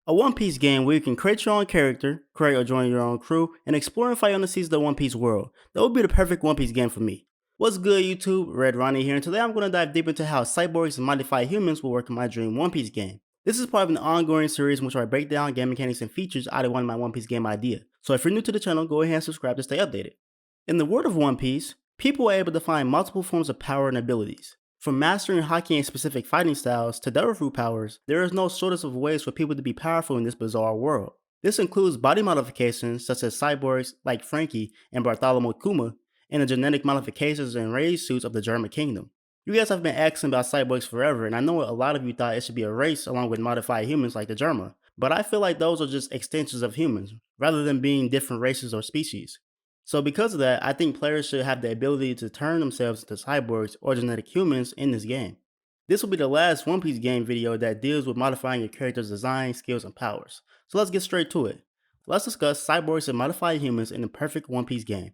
A One Piece game where you can create your own character, create or join your own crew, and explore and fight on the seas of the One Piece world. That would be the perfect One Piece game for me. What's good YouTube, Red Ronnie here, and today I'm going to dive deep into how cyborgs and modified humans will work in my dream One Piece game. This is part of an ongoing series in which I break down game mechanics and features out of one of my One Piece game idea. So if you're new to the channel, go ahead and subscribe to stay updated. In the world of One Piece, people are able to find multiple forms of power and abilities. From mastering Haki and specific fighting styles to devil fruit powers, there is no shortage of ways for people to be powerful in this bizarre world. This includes body modifications such as cyborgs like Franky and Bartholomeo Kuma, and the genetic modifications and race suits of the Germa Kingdom. You guys have been asking about cyborgs forever, and I know a lot of you thought it should be a race along with modified humans like the Germa, but I feel like those are just extensions of humans, rather than being different races or species. So because of that, I think players should have the ability to turn themselves into cyborgs or genetic humans in this game. This will be the last One Piece game video that deals with modifying your character's design, skills, and powers. So let's get straight to it. Let's discuss cyborgs and modified humans in the perfect One Piece game.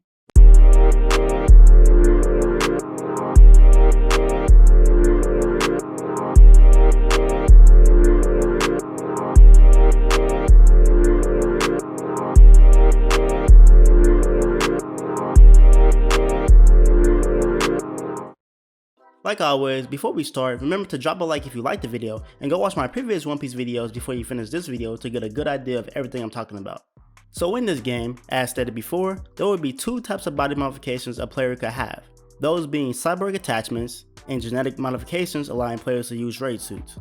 Like always, before we start, remember to drop a like if you liked the video, and go watch my previous One Piece videos before you finish this video to get a good idea of everything I'm talking about. So in this game, as stated before, there will be two types of body modifications a player could have, those being cyborg attachments and genetic modifications allowing players to use raid suits.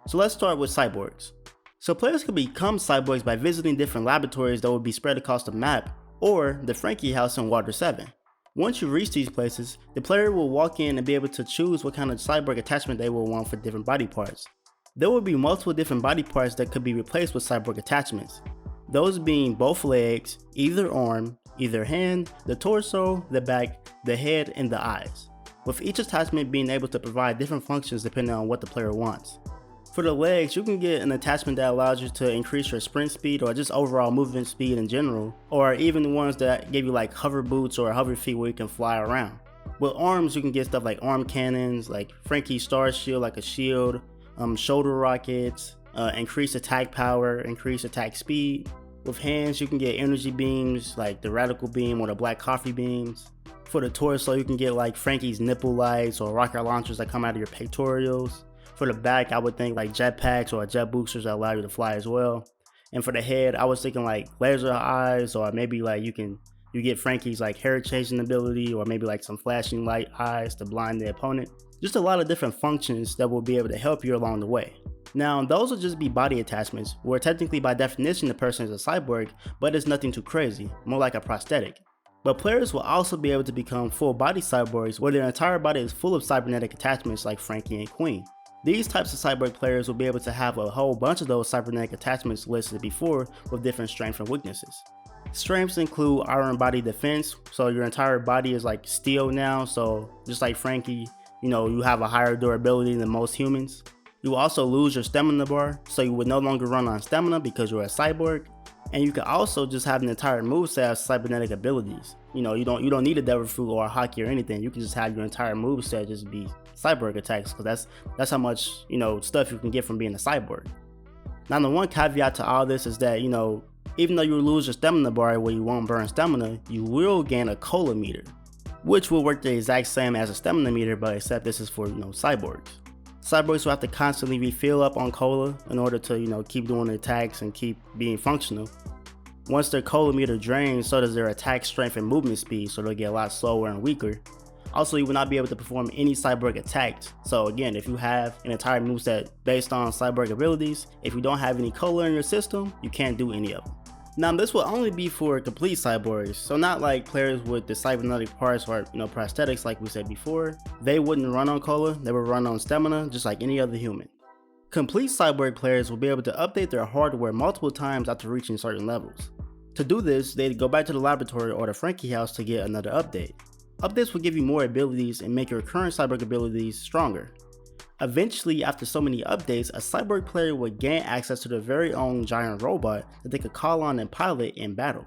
So let's start with cyborgs. So players can become cyborgs by visiting different laboratories that will be spread across the map, or the Franky house in Water 7. Once you reach these places, the player will walk in and be able to choose what kind of cyborg attachment they will want for different body parts. There will be multiple different body parts that could be replaced with cyborg attachments. Those being both legs, either arm, either hand, the torso, the back, the head, and the eyes, with each attachment being able to provide different functions depending on what the player wants. For the legs, you can get an attachment that allows you to increase your sprint speed or just overall movement speed in general, or even ones that give you like hover boots or hover feet where you can fly around. With arms, you can get stuff like arm cannons, like Franky's star shield like a shield, shoulder rockets, increased attack power, increased attack speed. With hands, you can get energy beams like the radical beam or the black coffee beams. For the torso, you can get like Franky's nipple lights or rocket launchers that come out of your pectorials. For the back, I would think like jetpacks or jet boosters that allow you to fly as well. And for the head, I was thinking like laser eyes, or maybe like you get Franky's like hair changing ability, or maybe like some flashing light eyes to blind the opponent. Just a lot of different functions that will be able to help you along the way. Now, those will just be body attachments, where technically by definition the person is a cyborg, but it's nothing too crazy, more like a prosthetic. But players will also be able to become full body cyborgs where their entire body is full of cybernetic attachments like Franky and Queen. These types of cyborg players will be able to have a whole bunch of those cybernetic attachments listed before with different strengths and weaknesses. Strengths include iron body defense, so your entire body is like steel now, so just like Franky, you have a higher durability than most humans. You will also lose your stamina bar, so you would no longer run on stamina because you're a cyborg. And you can also just have an entire moveset of cybernetic abilities. You don't need a devil fruit or a Haki or anything. You can just have your entire moveset just be cyborg attacks, because that's how much stuff you can get from being a cyborg. Now the one caveat to all this is that even though you lose your stamina bar where you won't burn stamina, you will gain a cola meter, which will work the exact same as a stamina meter, but except this is for cyborgs. Cyborgs will have to constantly refill up on cola in order to keep doing the attacks and keep being functional. Once their cola meter drains, so does their attack strength and movement speed, so they'll get a lot slower and weaker. Also, you will not be able to perform any cyborg attacks. So again, if you have an entire moveset based on cyborg abilities, if you don't have any cola in your system, you can't do any of them. Now this will only be for complete cyborgs, so not like players with the cybernetic parts or prosthetics like we said before. They wouldn't run on cola, they would run on stamina just like any other human. Complete cyborg players will be able to update their hardware multiple times after reaching certain levels. To do this, they'd go back to the laboratory or the Franky house to get another update. Updates will give you more abilities and make your current cyborg abilities stronger. Eventually, after so many updates, a cyborg player would gain access to their very own giant robot that they could call on and pilot in battle.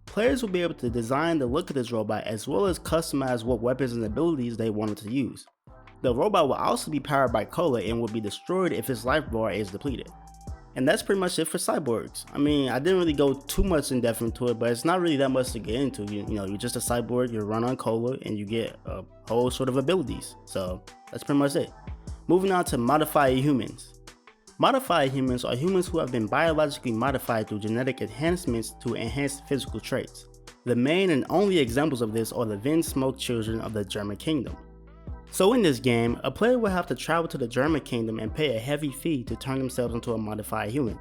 Players will be able to design the look of this robot as well as customize what weapons and abilities they wanted to use. The robot will also be powered by cola and will be destroyed if its life bar is depleted. And that's pretty much it for Cyborgs. I mean, I didn't really go too much in depth into it, but it's not really that much to get into. You know, you're just a cyborg, you run on cola, and you get a whole sort of abilities. So that's pretty much it. Moving on to modified humans. Modified humans are humans who have been biologically modified through genetic enhancements to enhance physical traits. The main and only examples of this are the Vinsmoke children of the Germa Kingdom. So in this game, a player will have to travel to the Germa Kingdom and pay a heavy fee to turn themselves into a modified human.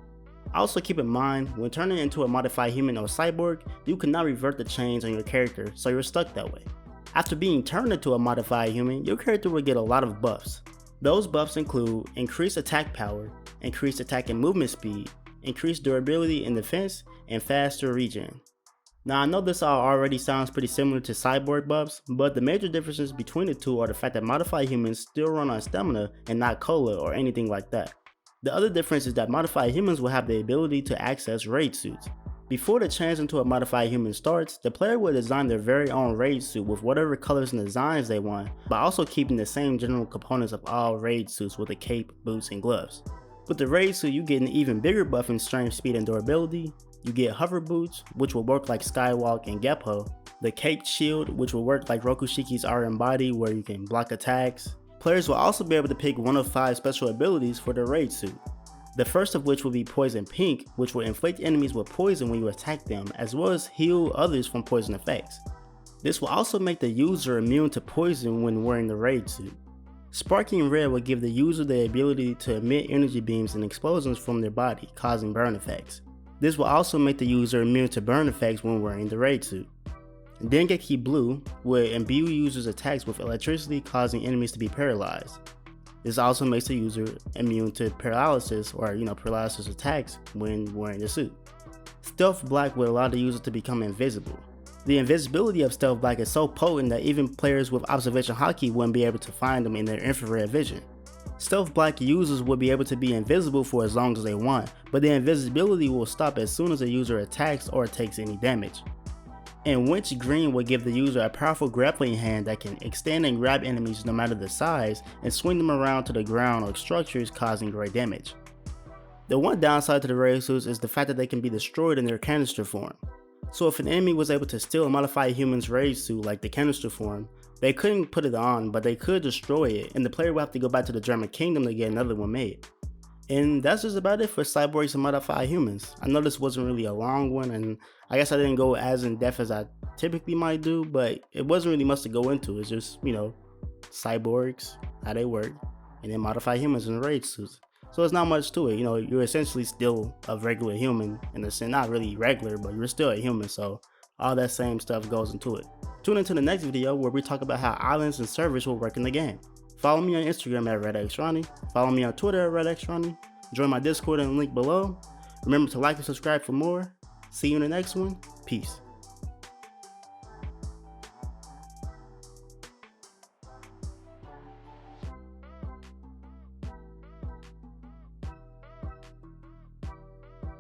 Also keep in mind, when turning into a modified human or cyborg, you cannot revert the change on your character, so you're stuck that way. After being turned into a modified human, your character will get a lot of buffs. Those buffs include increased attack power, increased attack and movement speed, increased durability and defense, and faster regen. Now I know this all already sounds pretty similar to cyborg buffs, but the major differences between the two are the fact that modified humans still run on stamina and not cola or anything like that. The other difference is that modified humans will have the ability to access raid suits. Before the change into a modified human starts, the player will design their very own raid suit with whatever colors and designs they want, but also keeping the same general components of all raid suits with a cape, boots, and gloves. With the raid suit, you get an even bigger buff in strength, speed, and durability. You get hover boots, which will work like Skywalk and Geppo, the caped shield, which will work like Rokushiki's Iron Body, where you can block attacks. Players will also be able to pick one of 5 special abilities for their raid suit. The first of which will be Poison Pink, which will inflict enemies with poison when you attack them, as well as heal others from poison effects. This will also make the user immune to poison when wearing the raid suit. Sparking Red will give the user the ability to emit energy beams and explosions from their body, causing burn effects. This will also make the user immune to burn effects when wearing the raid suit. Dengeki Blue will imbue users' attacks with electricity, causing enemies to be paralyzed. This also makes the user immune to paralysis or paralysis attacks when wearing the suit. Stealth Black will allow the user to become invisible. The invisibility of Stealth Black is so potent that even players with observation Haki wouldn't be able to find them in their infrared vision. Stealth Black users will be able to be invisible for as long as they want, but the invisibility will stop as soon as the user attacks or takes any damage. And Winch Green will give the user a powerful grappling hand that can extend and grab enemies no matter the size and swing them around to the ground or structures, causing great damage. The one downside to the raid suits is the fact that they can be destroyed in their canister form. So if an enemy was able to steal a modified human's raid suit like the canister form, they couldn't put it on, but they could destroy it, and the player will have to go back to the Germa Kingdom to get another one made. And that's just about it for Cyborgs and modified humans. I know this wasn't really a long one, and I guess I didn't go as in depth as I typically might do, but it wasn't really much to go into. It's just, cyborgs, how they work, and then modified humans in raid suits. So it's not much to it. You're essentially still a regular human in the sense, not really regular, but you're still a human, so all that same stuff goes into it. Tune into the next video where we talk about how islands and servers will work in the game. Follow me on Instagram at RedXRonnie. Follow me on Twitter at RedXRonnie. Join my Discord in the link below. Remember to like and subscribe for more. See you in the next one. Peace.